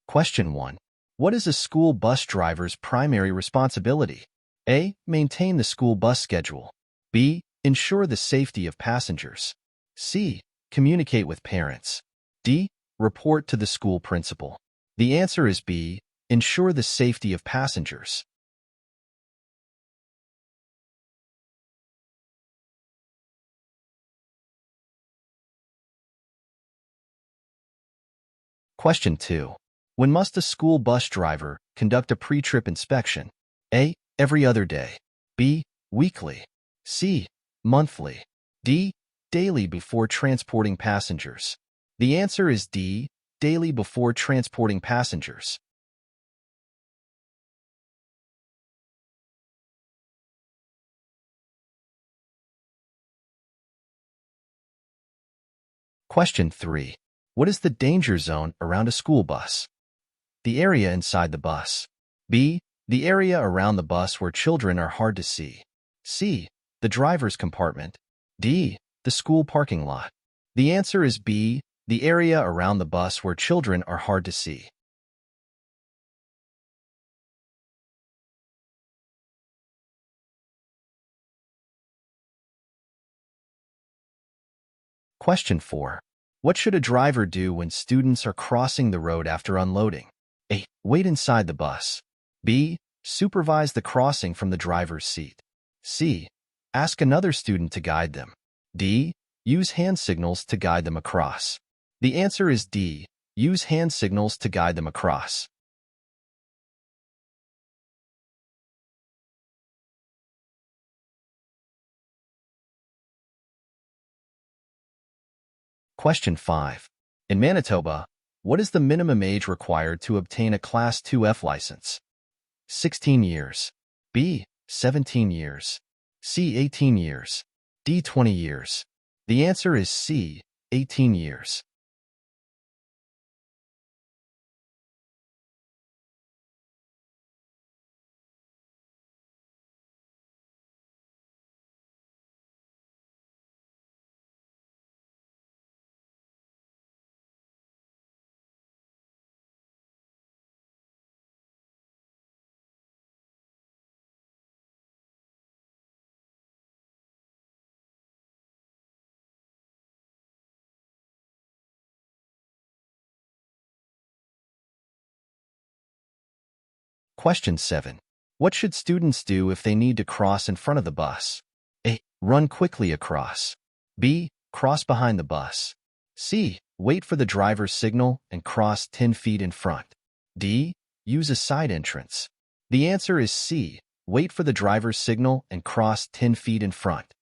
Question 1. What is a school bus driver's primary responsibility? A. Maintain the school bus schedule. B. Ensure the safety of passengers. C. Communicate with parents. D. Report to the school principal. The answer is B. Ensure the safety of passengers. Question 2. When must a school bus driver conduct a pre-trip inspection? A. Every other day. B. Weekly. C. Monthly. D. Daily before transporting passengers. The answer is D. Daily before transporting passengers. Question 3. What is the danger zone around a school bus? The area inside the bus. B. The area around the bus where children are hard to see. C. The driver's compartment. D. The school parking lot. The answer is B. The area around the bus where children are hard to see. Question 4. What should a driver do when students are crossing the road after unloading? A. Wait inside the bus. B. Supervise the crossing from the driver's seat. C. Ask another student to guide them. D. Use hand signals to guide them across. The answer is D. Use hand signals to guide them across. Question 5. In Manitoba, what is the minimum age required to obtain a Class 2F license? 16 years. B. 17 years. C. 18 years. D. 20 years. The answer is C. 18 years. Question 7. What should students do if they need to cross in front of the bus? A. Run quickly across. B. Cross behind the bus. C. Wait for the driver's signal and cross 10 feet in front. D. Use a side entrance. The answer is C. Wait for the driver's signal and cross 10 feet in front.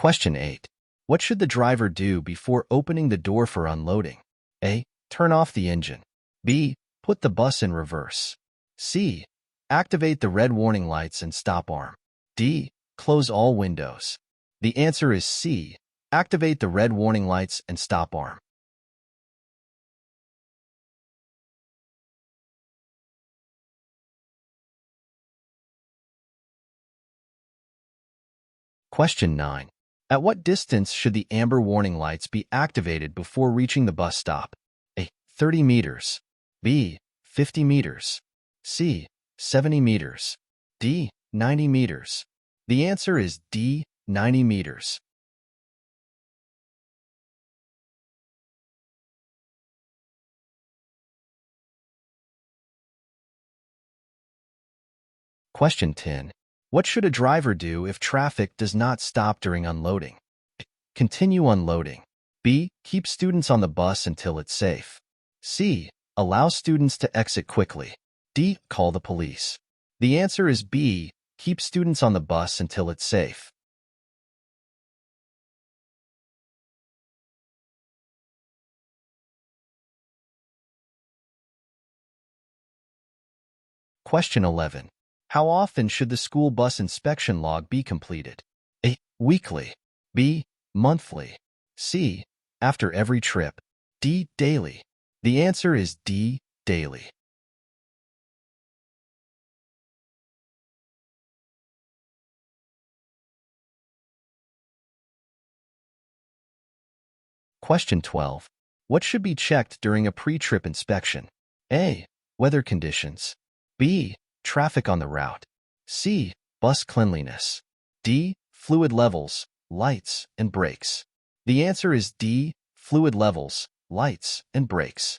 Question 8. What should the driver do before opening the door for unloading? A. Turn off the engine. B. Put the bus in reverse. C. Activate the red warning lights and stop arm. D. Close all windows. The answer is C. Activate the red warning lights and stop arm. Question 9. At what distance should the amber warning lights be activated before reaching the bus stop? A. 30 meters. B. 50 meters. C. 70 meters. D. 90 meters. The answer is D. 90 meters. Question 10. What should a driver do if traffic does not stop during unloading? A. Continue unloading. B. Keep students on the bus until it's safe. C. Allow students to exit quickly. D. Call the police. The answer is B. Keep students on the bus until it's safe. Question 11. How often should the school bus inspection log be completed? A. Weekly. B. Monthly. C. After every trip. D. Daily. The answer is D. Daily. Question 12. What should be checked during a pre-trip inspection? A. Weather conditions. B. Traffic on the route. C. Bus cleanliness. D. Fluid levels, lights, and brakes. The answer is D. Fluid levels, lights, and brakes.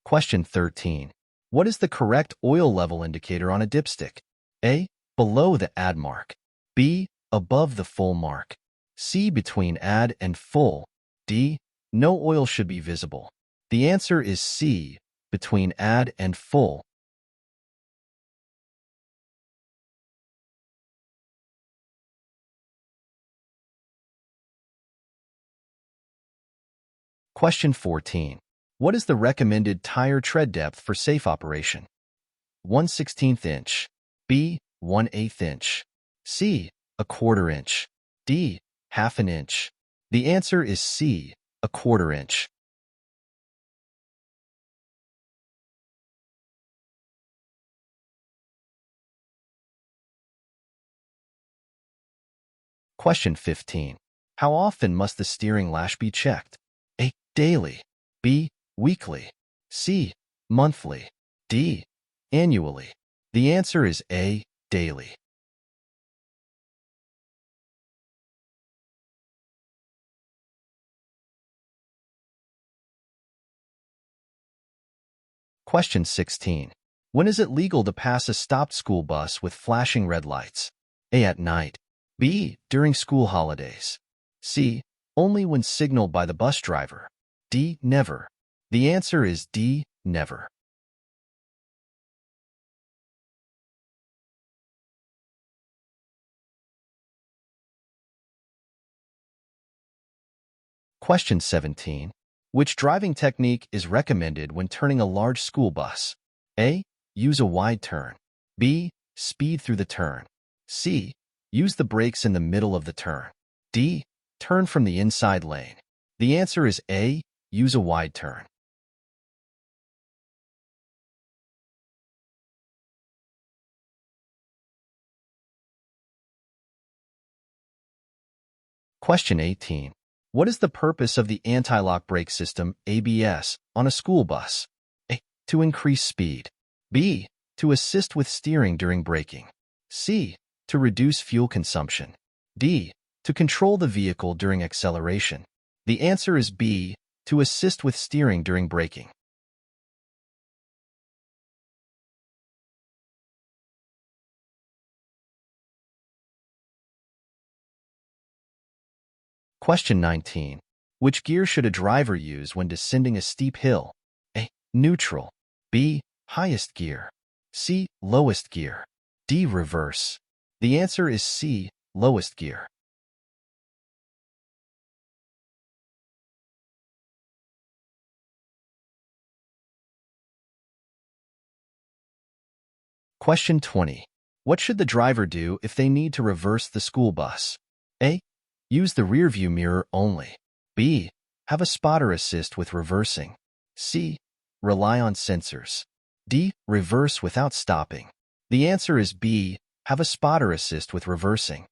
Question 13. What is the correct oil level indicator on a dipstick? A. Below the add mark. B. Above the full mark. C. Between add and full. D. No oil should be visible. The answer is C. Between add and full. Question 14. What is the recommended tire tread depth for safe operation? 1/16 inch. B. 1/8 inch. C. 1/4 inch. D. 1/2 inch. The answer is C. 1/4 inch. Question 15. How often must the steering lash be checked? A. Daily. B. Weekly. C. Monthly. D. Annually. The answer is A. Daily. Question 16. When is it legal to pass a stopped school bus with flashing red lights? A. At night. B. During school holidays. C. Only when signaled by the bus driver. D. Never. The answer is D. Never. Question 17. Which driving technique is recommended when turning a large school bus? A. Use a wide turn. B. Speed through the turn. C. Use the brakes in the middle of the turn. D. Turn from the inside lane. The answer is A. Use a wide turn. Question 18. What is the purpose of the anti-lock brake system, ABS, on a school bus? A. To increase speed. B. To assist with steering during braking. C. To reduce fuel consumption. D. To control the vehicle during acceleration. The answer is B. To assist with steering during braking. Question 19. Which gear should a driver use when descending a steep hill? A. Neutral. B. Highest gear. C. Lowest gear. D. Reverse. The answer is C. Lowest gear. Question 20. What should the driver do if they need to reverse the school bus? A. Use the rearview mirror only. B. Have a spotter assist with reversing. C. Rely on sensors. D. Reverse without stopping. The answer is B. Have a spotter assist with reversing.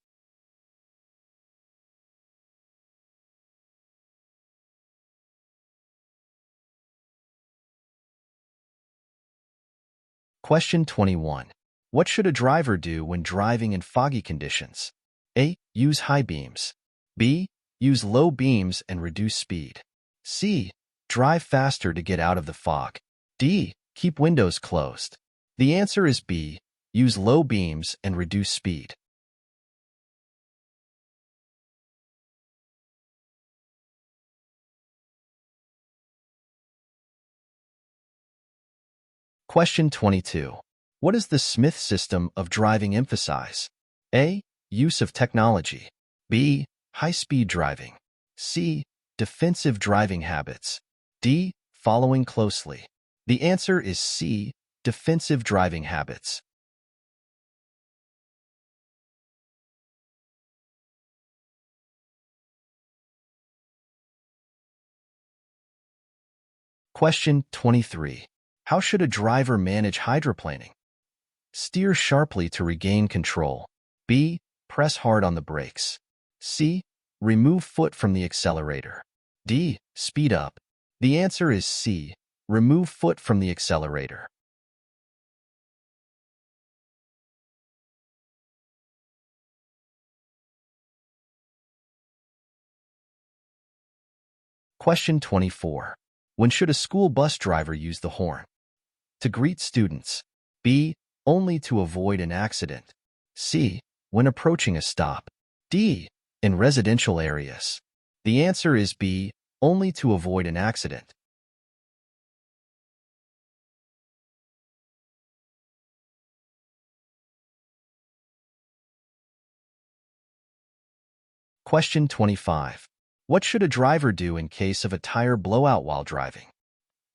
Question 21. What should a driver do when driving in foggy conditions? A. Use high beams. B. Use low beams and reduce speed. C. Drive faster to get out of the fog. D. Keep windows closed. The answer is B. Use low beams and reduce speed. Question 22. What does the Smith system of driving emphasize? A. Use of technology. B. High-speed driving. C. Defensive driving habits. D. Following closely. The answer is C. Defensive driving habits. Question 23. How should a driver manage hydroplaning? Steer sharply to regain control. B. Press hard on the brakes. C. Remove foot from the accelerator. D. Speed up. The answer is C. Remove foot from the accelerator. Question 24. When should a school bus driver use the horn? To greet students. B. Only to avoid an accident. C. When approaching a stop. D. In residential areas. The answer is B. Only to avoid an accident. Question 25. What should a driver do in case of a tire blowout while driving?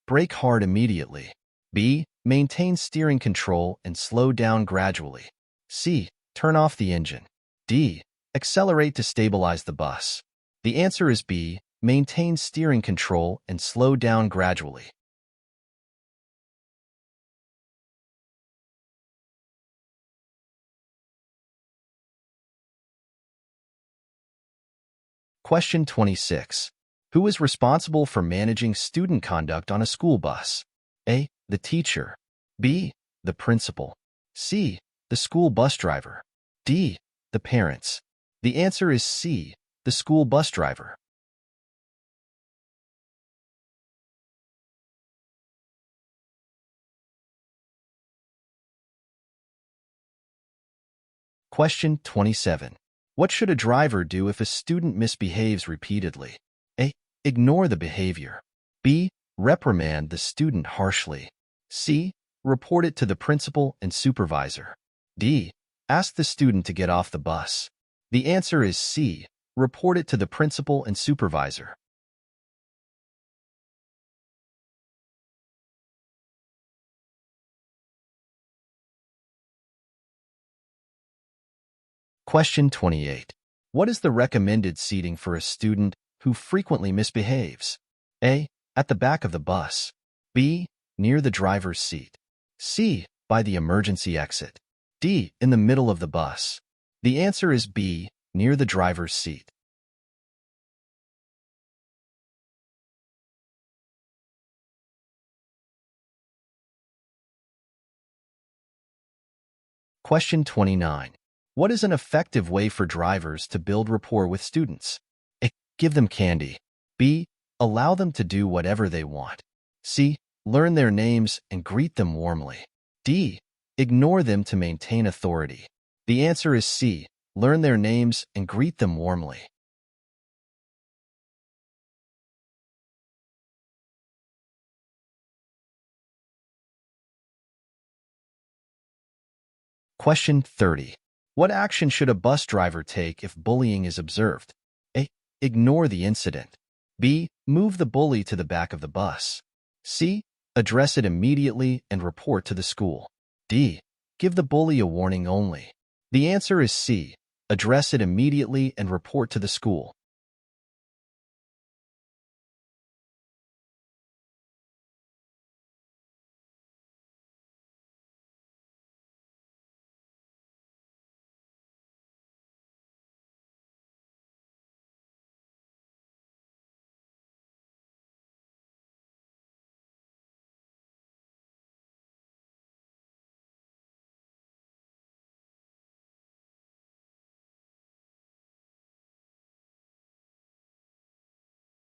Brake hard immediately. B. Maintain steering control and slow down gradually. C. Turn off the engine. D. Accelerate to stabilize the bus. The answer is B. Maintain steering control and slow down gradually. Question 26. Who is responsible for managing student conduct on a school bus? A. The teacher. B. The principal. C. The school bus driver. D. The parents. The answer is C. The school bus driver. Question 27. What should a driver do if a student misbehaves repeatedly? A. Ignore the behavior. B. Reprimand the student harshly. C. Report it to the principal and supervisor. D. Ask the student to get off the bus. The answer is C. Report it to the principal and supervisor. Question 28. What is the recommended seating for a student who frequently misbehaves? A. At the back of the bus. B. Near the driver's seat. C. By the emergency exit. D. In the middle of the bus. The answer is B. Near the driver's seat. Question 29. What is an effective way for drivers to build rapport with students? A. Give them candy. B. Allow them to do whatever they want. C. Learn their names and greet them warmly. D. Ignore them to maintain authority. The answer is C. Learn their names and greet them warmly. Question 30. What action should a bus driver take if bullying is observed? A. Ignore the incident. B. Move the bully to the back of the bus. C. Address it immediately and report to the school. D. Give the bully a warning only. The answer is C. Address it immediately and report to the school.